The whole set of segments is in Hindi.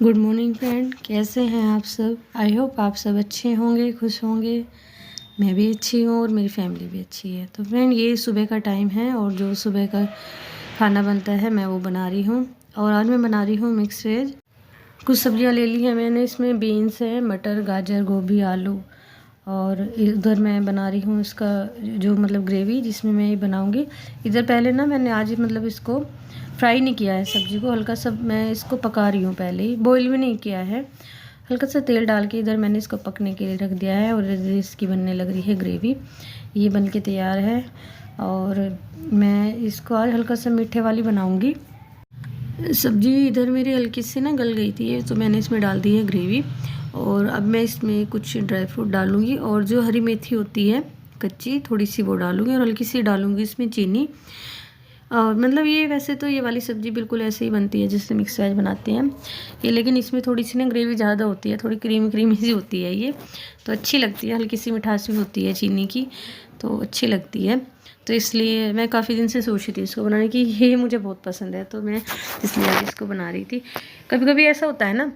गुड मॉर्निंग फ्रेंड, कैसे हैं आप सब। आई होप आप सब अच्छे होंगे, खुश होंगे। मैं भी अच्छी हूँ और मेरी फैमिली भी अच्छी है। तो फ्रेंड, ये सुबह का टाइम है और जो सुबह का खाना बनता है मैं वो बना रही हूँ। और आज मैं बना रही हूँ मिक्स वेज। कुछ सब्जियाँ ले ली हैं मैंने, इसमें बीन्स है, मटर, गाजर, गोभी, आलू। और इधर मैं बना रही हूँ इसका जो ग्रेवी जिसमें मैं ये बनाऊँगी। इधर पहले ना मैंने आज इसको फ्राई नहीं किया है सब्ज़ी को, हल्का सा मैं इसको पका रही हूँ, पहले ही बॉईल भी नहीं किया है। हल्का सा तेल डाल के इधर मैंने इसको पकने के लिए रख दिया है और इसकी बनने लग रही है ग्रेवी। ये बन के तैयार है और मैं इसको आज हल्का सा मीठे वाली बनाऊँगी। सब्ज़ी इधर मेरी हल्की सी ना गल गई थी, तो मैंने इसमें डाल दी है ग्रेवी। और अब मैं इसमें कुछ ड्राई फ्रूट डालूँगी और जो हरी मेथी होती है कच्ची, थोड़ी सी वो डालूँगी और हल्की सी डालूँगी इसमें चीनी। और ये वैसे तो ये वाली सब्ज़ी बिल्कुल ऐसे ही बनती है जिससे मिक्स वेज बनाते हैं ये, लेकिन इसमें थोड़ी सी ना ग्रेवी ज़्यादा होती है, थोड़ी क्रीमी क्रीमी सी होती है ये, तो अच्छी लगती है। हल्की सी मिठास भी होती है चीनी की, तो अच्छी लगती है। तो इसलिए मैं काफ़ी दिन से सोच रही थी इसको बनाने की, ये मुझे बहुत पसंद है, तो मैं इसलिए आज इसको बना रही थी। कभी कभी ऐसा होता है ना,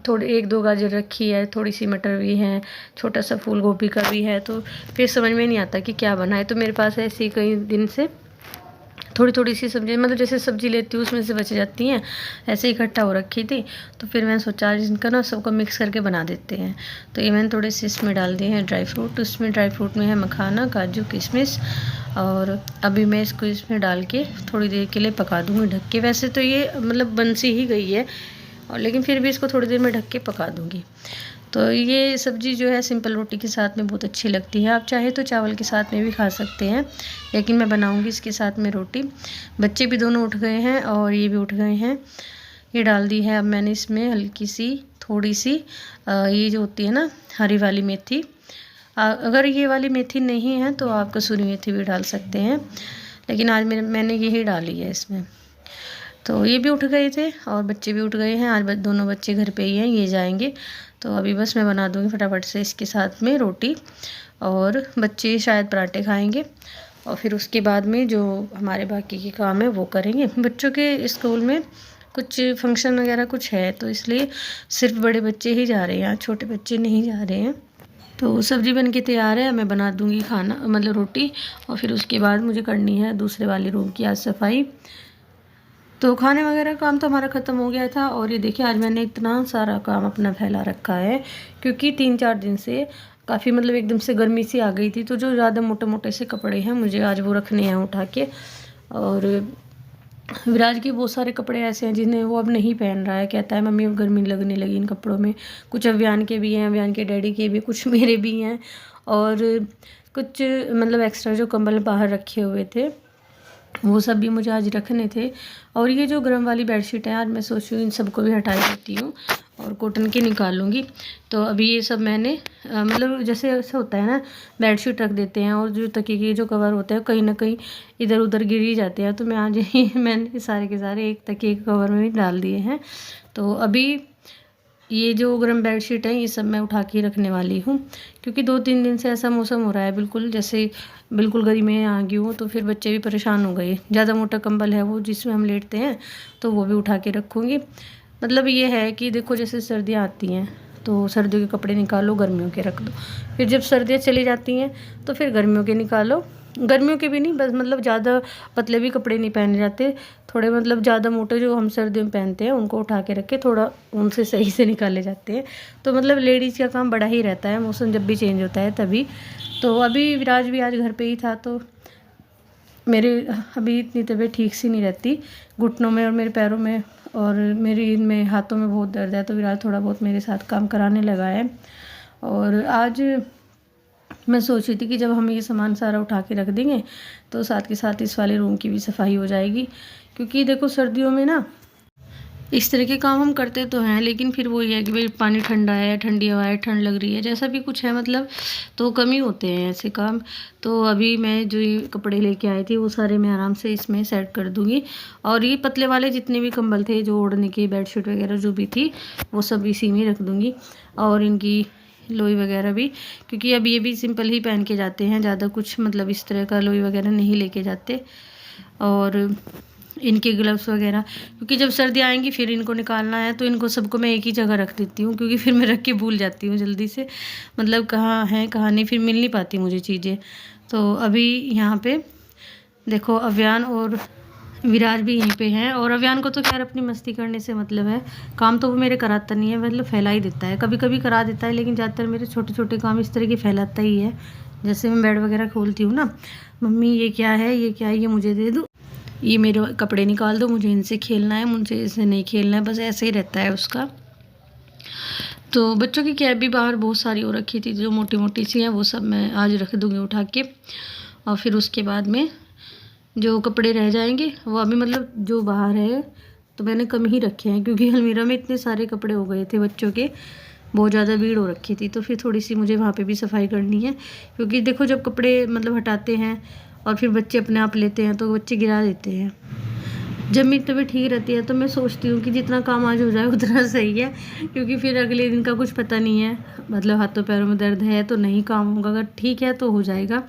थोड़ी 1-2 गाजर रखी है, थोड़ी सी मटर भी है, छोटा सा फूल गोभी का भी है, तो फिर समझ में नहीं आता कि क्या बनाए। तो मेरे पास ऐसी कई दिन से थोड़ी थोड़ी सी सब्जी, जैसे सब्जी लेती हूँ उसमें से बच जाती हैं, ऐसे इकट्ठा हो रखी थी। तो फिर मैंने सोचा आज इनका ना सबको मिक्स करके बना देते हैं। तो ये मैंने थोड़े से इसमें डाल दिए हैं ड्राई फ्रूट। उसमें ड्राई फ्रूट में है मखाना, काजू, किशमिश। और अभी मैं इसको इसमें डाल के थोड़ी देर के लिए पका दूँगी ढक के। वैसे तो ये बन सी ही गई है, और लेकिन फिर भी इसको थोड़ी देर में ढक के पका दूँगी। तो ये सब्ज़ी जो है सिंपल रोटी के साथ में बहुत अच्छी लगती है। आप चाहे तो चावल के साथ में भी खा सकते हैं, लेकिन मैं बनाऊंगी इसके साथ में रोटी। बच्चे भी दोनों उठ गए हैं और ये भी उठ गए हैं। ये डाल दी है अब मैंने इसमें हल्की सी, थोड़ी सी ये जो होती है ना हरी वाली मेथी। अगर ये वाली मेथी नहीं है तो आप कसूरी मेथी भी डाल सकते हैं, लेकिन आज मैंने यही डाली है इसमें। तो ये भी उठ गए थे और बच्चे भी उठ गए हैं। आज दोनों बच्चे घर पे ही हैं, ये जाएंगे। तो अभी बस मैं बना दूँगी फटाफट से इसके साथ में रोटी, और बच्चे शायद पराठे खाएंगे। और फिर उसके बाद में जो हमारे बाकी के काम है वो करेंगे। बच्चों के स्कूल में कुछ फंक्शन वगैरह कुछ है, तो इसलिए सिर्फ बड़े बच्चे ही जा रहे हैं, छोटे बच्चे नहीं जा रहे हैं। तो सब्ज़ी बन के तैयार है, मैं बना दूँगी खाना रोटी। और फिर उसके बाद मुझे करनी है दूसरे वाले रूम की आज सफाई। तो खाने वगैरह काम तो हमारा ख़त्म हो गया था। और ये देखिए आज मैंने इतना सारा काम अपना फैला रखा है, क्योंकि 3-4 दिन से काफ़ी एकदम से गर्मी सी आ गई थी। तो जो ज़्यादा मोटे मोटे से कपड़े हैं मुझे आज वो रखने हैं उठा के। और विराज के बहुत सारे कपड़े ऐसे हैं जिन्हें वो अब नहीं पहन रहा है, कहता है मम्मी अब गर्मी लगने लगी इन कपड़ों में। कुछ अव्यान के भी हैं, अव्यान के डैडी के भी, कुछ मेरे भी हैं, और कुछ एक्स्ट्रा जो कंबल बाहर रखे हुए थे वो सब भी मुझे आज रखने थे। और ये जो गर्म वाली बेडशीट है आज मैं सोच रही हूँ इन सबको भी हटा देती हूँ और कॉटन की निकाल लूँगी। तो अभी ये सब मैंने जैसे ऐसा होता है ना, बेडशीट रख देते हैं और जो तकिए के जो कवर होते हैं कहीं ना कहीं इधर उधर गिर ही जाते हैं। तो मैं आज ही मैंने सारे के सारे एक तकिए के कवर में ही डाल दिए हैं। तो अभी ये जो गर्म बेडशीट है ये सब मैं उठा के रखने वाली हूँ, क्योंकि 2-3 दिन से ऐसा मौसम हो रहा है बिल्कुल जैसे बिल्कुल गर्मी में आ गई हूँ। तो फिर बच्चे भी परेशान हो गए। ज़्यादा मोटा कंबल है वो जिसमें हम लेटते हैं, तो वो भी उठा के रखूँगी। ये है कि देखो जैसे सर्दियाँ आती हैं तो सर्दियों के कपड़े निकालो, गर्मियों के रख दो। फिर जब सर्दियाँ चली जाती हैं तो फिर गर्मियों के निकालो। गर्मियों के भी नहीं, बस ज़्यादा पतले भी कपड़े नहीं पहने जाते, थोड़े ज़्यादा मोटे जो हम सर्दियों में पहनते हैं उनको उठा के रख के थोड़ा उनसे सही से निकाले जाते हैं। तो लेडीज़ का काम बड़ा ही रहता है, मौसम जब भी चेंज होता है तभी। तो अभी विराज भी आज घर पे ही था, तो मेरे अभी इतनी तबीयत ठीक सी नहीं रहती, घुटनों में और मेरे पैरों में और मेरी इनमें हाथों में बहुत दर्द है। तो विराज थोड़ा बहुत मेरे साथ काम कराने लगा है। और आज मैं सोच रही थी कि जब हम ये सामान सारा उठा के रख देंगे तो साथ के साथ इस वाले रूम की भी सफाई हो जाएगी। क्योंकि देखो सर्दियों में ना इस तरह के काम हम करते तो हैं, लेकिन फिर वो ये है कि भाई पानी ठंडा है, ठंडी हवा है, ठंड लग रही है, जैसा भी कुछ है तो कम ही होते हैं ऐसे काम। तो अभी मैं जो ये कपड़े लेके आई थी वो सारे मैं आराम से इसमें सेट कर दूँगी। और ये पतले वाले जितने भी कंबल थे, जो ओढ़ने की बेडशीट वगैरह जो भी थी, वो सब इसी में रख दूँगी। और इनकी लोई वगैरह भी, क्योंकि अब ये भी सिंपल ही पहन के जाते हैं, ज़्यादा कुछ इस तरह का लोई वगैरह नहीं लेके जाते। और इनके ग्लव्स वगैरह, क्योंकि जब सर्दी आएंगी फिर इनको निकालना है, तो इनको सबको मैं एक ही जगह रख देती हूँ, क्योंकि फिर मैं रख के भूल जाती हूँ जल्दी से, मतलब कहाँ है कहाँ नहीं, फिर मिल नहीं पाती मुझे चीज़ें। तो अभी यहाँ पे देखो अव्यान और विराज भी यहीं पे हैं, और अव्यान को तो खैर अपनी मस्ती करने से मतलब है, काम तो वो मेरे कराता नहीं है, मतलब फैला ही देता है, कभी कभी करा देता है, लेकिन ज़्यादातर मेरे छोटे छोटे काम इस तरह के फैलाता ही है। जैसे मैं बेड वगैरह खोलती हूँ ना, मम्मी ये क्या है, ये क्या है, ये मुझे दे दो, ये मेरे कपड़े निकाल दो, मुझे इनसे खेलना है, मुझे इससे नहीं खेलना है, बस ऐसे ही रहता है उसका। तो बच्चों की कैब भी बाहर बहुत सारी हो रखी थी, जो मोटी मोटी सी हैं वो सब मैं आज रख दूँगी उठा के, और फिर उसके बाद में जो कपड़े रह जाएंगे वो अभी मतलब जो बाहर है तो मैंने कम ही रखे हैं, क्योंकि अलमीरा में इतने सारे कपड़े हो गए थे बच्चों के, बहुत ज़्यादा भीड़ हो रखी थी, तो फिर थोड़ी सी मुझे वहाँ पे भी सफाई करनी है, क्योंकि देखो जब कपड़े मतलब हटाते हैं और फिर बच्चे अपने आप लेते हैं तो बच्चे गिरा देते हैं। जब मेरी तबीयत ठीक रहती है तो मैं सोचती हूँ कि जितना काम आज हो जाए उतना सही है, क्योंकि फिर अगले दिन का कुछ पता नहीं है, मतलब हाथों पैरों में दर्द है तो नहीं काम होगा, अगर ठीक है तो हो जाएगा।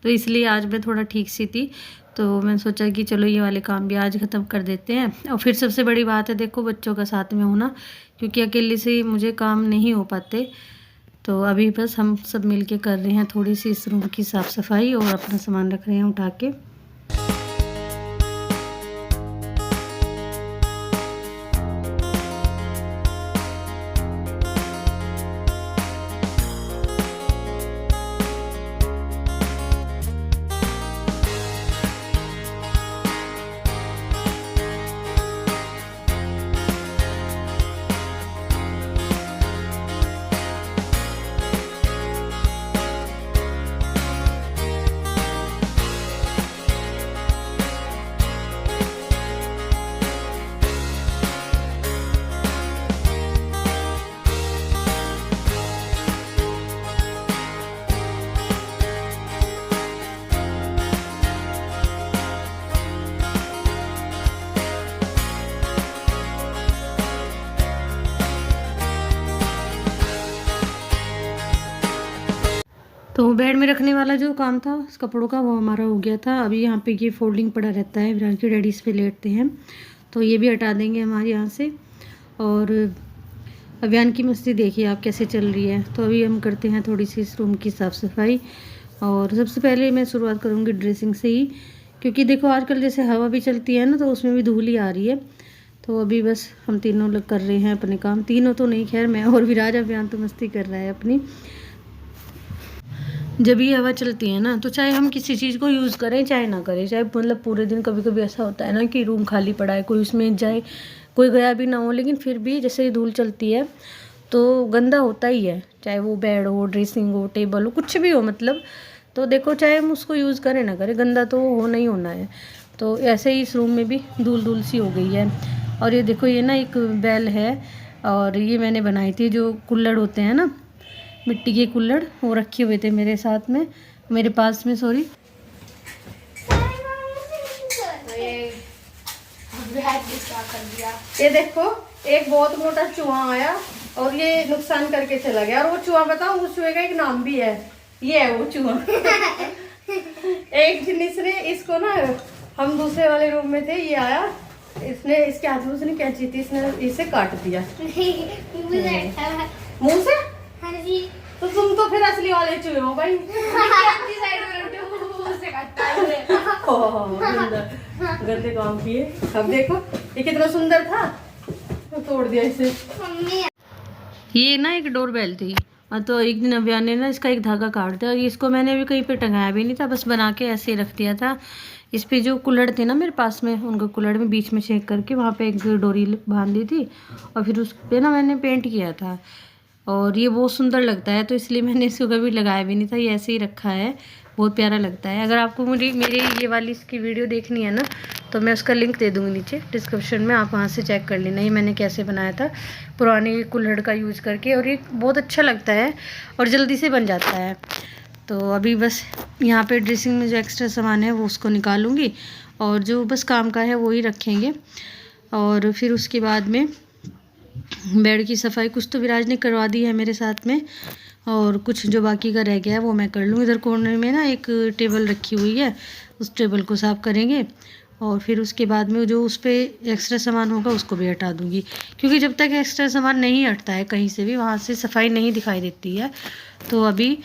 तो इसलिए आज मैं थोड़ा ठीक सी थी, तो मैंने सोचा कि चलो ये वाले काम भी आज ख़त्म कर देते हैं। और फिर सबसे बड़ी बात है देखो बच्चों का साथ में होना, क्योंकि अकेले से मुझे काम नहीं हो पाते। तो अभी बस हम सब मिल के कर रहे हैं थोड़ी सी इस रूम की साफ़ सफाई, और अपना सामान रख रहे हैं उठा के। तो बेड में रखने वाला जो काम था उस कपड़ों का वो हमारा हो गया था। अभी यहाँ पे ये फोल्डिंग पड़ा रहता है, विराज के डैडी इस पे लेटते हैं, तो ये भी हटा देंगे हमारे यहाँ से। और अभियान की मस्ती देखिए आप कैसे चल रही है। तो अभी हम करते हैं थोड़ी सी इस रूम की साफ़ सफाई, और सबसे पहले मैं शुरुआत करूँगी ड्रेसिंग से ही, क्योंकि देखो आजकल जैसे हवा भी चलती है ना तो उसमें भी धूल ही आ रही है। तो अभी बस हम तीनों लोग कर रहे हैं अपने काम, तीनों तो नहीं खैर मैं और विराज, अभियान तो मस्ती कर रहा है अपनी। जब ये हवा चलती है ना तो चाहे हम किसी चीज़ को यूज़ करें चाहे ना करें, चाहे मतलब पूरे दिन कभी कभी ऐसा होता है ना कि रूम खाली पड़ा है, कोई उसमें जाए, कोई गया भी ना हो, लेकिन फिर भी जैसे ही धूल चलती है तो गंदा होता ही है, चाहे वो बेड हो, ड्रेसिंग हो, टेबल हो, कुछ भी हो मतलब। तो देखो चाहे हम उसको यूज़ करें ना करें, गंदा तो होना ही होना है। तो ऐसे ही इस रूम में भी धूल धूल सी हो गई है। और ये देखो ये ना एक बेल है, और ये मैंने बनाई थी, जो कुल्हड़ होते हैं ना मिट्टी के कुल्हड़, वो रखे हुए थे मेरे साथ में, मेरे पास में सॉरी। ये देखो एक बहुत मोटा चूहा आया और ये नुकसान करके चला गया, और वो चूहा बताओ उस चूहे का एक नाम भी है, ये है वो चूहा। एक दिन इसने इसको ना, हम दूसरे वाले रूम में थे, ये आया, इसने इसके हाथ में उसने कैंची थी, इसने इसे काट दिया मुंह से। हाँ जी। तो तुम तो फिर असली वाले चूहे हो भाई। गंदे काम किए। अब देखो ये कितना सुंदर था, तो तोड़ दिया इसे। ये ना एक डोरबेल थी, तो एक दिन अभियान ने ना इसका एक धागा काट दिया, और इसको मैंने भी कहीं पे टंगाया भी नहीं था, बस बना के ऐसे ही रख दिया था। इस पे जो कुल्हड़ थे ना मेरे पास में, उनको कुल्हड़ में बीच में छेक करके वहाँ पे एक डोरी बांध दी थी, और फिर उस पर ना मैंने पेंट किया था, और ये बहुत सुंदर लगता है, तो इसलिए मैंने इसको कभी लगाया भी नहीं था, ये ऐसे ही रखा है, बहुत प्यारा लगता है। अगर आपको मुझे मेरे ये वाली इसकी वीडियो देखनी है ना तो मैं उसका लिंक दे दूँगी नीचे डिस्क्रिप्शन में, आप वहाँ से चेक कर लेना, ये मैंने कैसे बनाया था पुराने कुल्हड़ का यूज़ करके, और ये बहुत अच्छा लगता है और जल्दी से बन जाता है। तो अभी बस यहाँ पे ड्रेसिंग में जो एक्स्ट्रा सामान है वो उसको निकालूंगी, और जो बस काम का है वो ही रखेंगे। और फिर उसके बाद में बेड की सफाई कुछ तो विराज ने करवा दी है मेरे साथ में, और कुछ जो बाकी का रह गया है वो मैं कर लूँ। इधर कोने में ना एक टेबल रखी हुई है, उस टेबल को साफ़ करेंगे, और फिर उसके बाद में जो उस पर एक्स्ट्रा सामान होगा उसको भी हटा दूँगी, क्योंकि जब तक एक्स्ट्रा सामान नहीं हटता है कहीं से भी, वहाँ से सफाई नहीं दिखाई देती है। तो अभी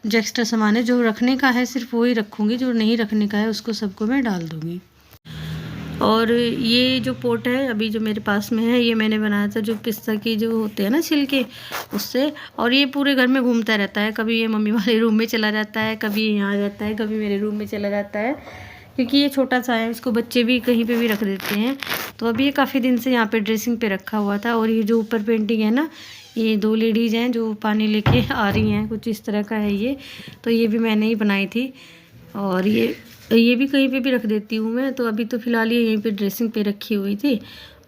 जो एक्स्ट्रा सामान है, जो रखने का है सिर्फ वो ही रखूँगी, जो नहीं रखने का है उसको सबको मैं डाल दूँगी। और ये जो पोट है अभी जो मेरे पास में है, ये मैंने बनाया था जो पिस्ता की जो होते हैं ना छिलके, उससे। और ये पूरे घर में घूमता रहता है, कभी ये मम्मी वाले रूम में चला जाता है, कभी यहाँ जाता है, कभी मेरे रूम में चला जाता है, क्योंकि ये छोटा सा है, इसको बच्चे भी कहीं पे भी रख देते हैं। तो अभी ये काफ़ी दिन से यहाँ पे ड्रेसिंग पे रखा हुआ था। और ये जो ऊपर पेंटिंग है ना, ये 2 लेडीज़ हैं जो पानी लेके आ रही हैं, कुछ इस तरह का है ये। तो ये भी मैंने ही बनाई थी। और ये भी कहीं पे भी रख देती हूँ मैं। तो अभी तो फ़िलहाल ये यहीं पे ड्रेसिंग पे रखी हुई थी।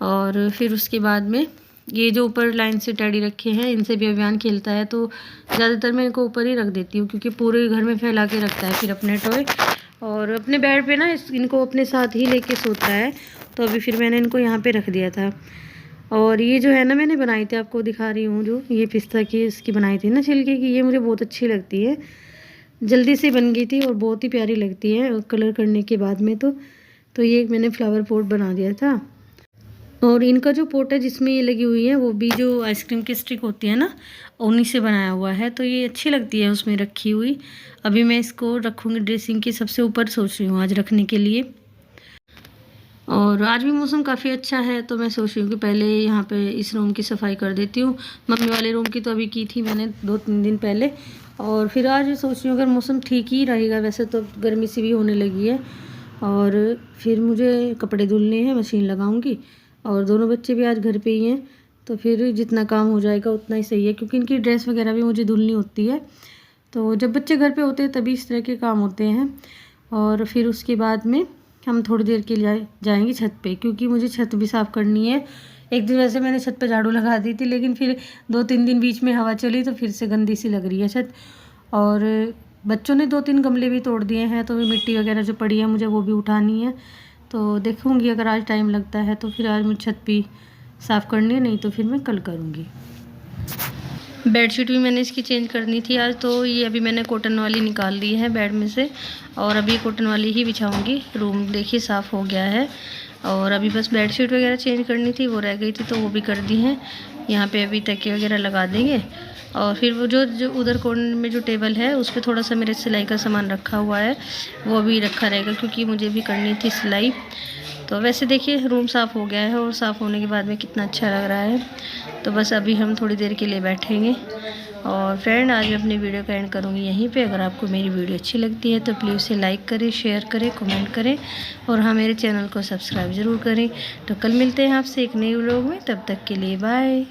और फिर उसके बाद में ये जो ऊपर लाइन से टेडी रखे हैं, इनसे भी अभियान खेलता है, तो ज़्यादातर मैं इनको ऊपर ही रख देती हूँ, क्योंकि पूरे घर में फैला के रखता है फिर अपने टॉय। और अपने बेड पे ना इनको अपने साथ ही लेके सोता है। तो अभी फिर मैंने इनको यहाँ पे रख दिया था। और ये जो है ना मैंने बनाई थी, आपको दिखा रही हूँ, जो ये पिस्ता की इसकी बनाई थी ना छिलके की, ये मुझे बहुत अच्छी लगती है। जल्दी से बन गई थी और बहुत ही प्यारी लगती है कलर करने के बाद में। तो ये मैंने फ्लावर पॉट बना दिया था। और इनका जो पोट है जिसमें ये लगी हुई है, वो भी जो आइसक्रीम की स्टिक होती है ना, उन्हीं से बनाया हुआ है। तो ये अच्छी लगती है उसमें रखी हुई। अभी मैं इसको रखूँगी ड्रेसिंग की सबसे ऊपर, सोच रही हूँ आज रखने के लिए। और आज भी मौसम काफ़ी अच्छा है, तो मैं सोच रही हूँ कि पहले यहाँ पे इस रूम की सफाई कर देती हूँ। मम्मी वाले रूम की तो अभी की थी मैंने 2-3 दिन पहले। और फिर आज सोच रही हूँ अगर मौसम ठीक ही रहेगा, वैसे तो गर्मी सी भी होने लगी है, और फिर मुझे कपड़े धुलने हैं, मशीन लगाऊंगी। और दोनों बच्चे भी आज घर पे ही हैं, तो फिर जितना काम हो जाएगा उतना ही सही है, क्योंकि इनकी ड्रेस वगैरह भी मुझे धुलनी होती है। तो जब बच्चे घर पे होते हैं तभी इस तरह के काम होते हैं। और फिर उसके बाद में हम थोड़ी देर के लिए जाएंगे छत पे, क्योंकि मुझे छत भी साफ़ करनी है। एक दिन वैसे मैंने छत पे झाड़ू लगा दी थी, लेकिन फिर 2-3 दिन बीच में हवा चली तो फिर से गंदी सी लग रही है छत। और बच्चों ने 2-3 गमले भी तोड़ दिए हैं, तो मिट्टी वगैरह जो पड़ी है मुझे वो भी उठानी है। तो देखूँगी अगर आज टाइम लगता है तो फिर आज मुझे छत भी साफ़ करनी है, नहीं तो फिर मैं कल करूँगी। बेडशीट भी मैंने इसकी चेंज करनी थी आज, तो ये अभी मैंने कॉटन वाली निकाल ली है बेड में से, और अभी कॉटन वाली ही बिछाऊंगी। रूम देखिए साफ़ हो गया है। और अभी बस बेडशीट वगैरह चेंज करनी थी, वो रह गई थी तो वो भी कर दी है। यहाँ पे अभी तकिए वगैरह लगा देंगे। और फिर वो जो उधर कॉर्नर में जो टेबल है उस पर थोड़ा सा मेरे सिलाई का सामान रखा हुआ है, वो भी रखा रहेगा, क्योंकि मुझे भी करनी थी सिलाई। तो वैसे देखिए रूम साफ़ हो गया है, और साफ़ होने के बाद में कितना अच्छा लग रहा है। तो बस अभी हम थोड़ी देर के लिए बैठेंगे। और फ्रेंड आज मैं अपनी वीडियो का एंड करूँगी यहीं पे। अगर आपको मेरी वीडियो अच्छी लगती है तो प्लीज़ उसे लाइक करें, शेयर करें, कमेंट करें, और हाँ मेरे चैनल को सब्सक्राइब ज़रूर करें। तो कल मिलते हैं आपसे एक नई व्लॉग में, तब तक के लिए बाय।